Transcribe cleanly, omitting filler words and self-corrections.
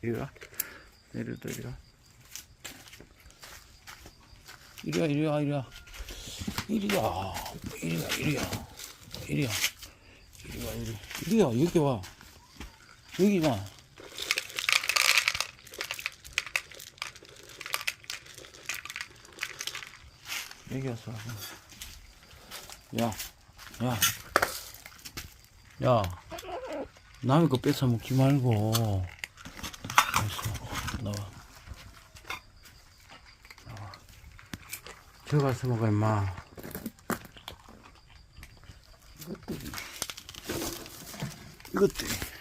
이리와. 이리도 이리와. 이리와, 이리와, 이리와. 이리와. 이리와, 이리와. 이리와. 이리와, 이리와. 이리와, 여기 와. 여기 와. 여기 와서. 야, 야. 야. 남의 거 뺏어 먹지 말고. 알았어. 나와. 나와. 들어가서 먹어, 임마. 이것들이.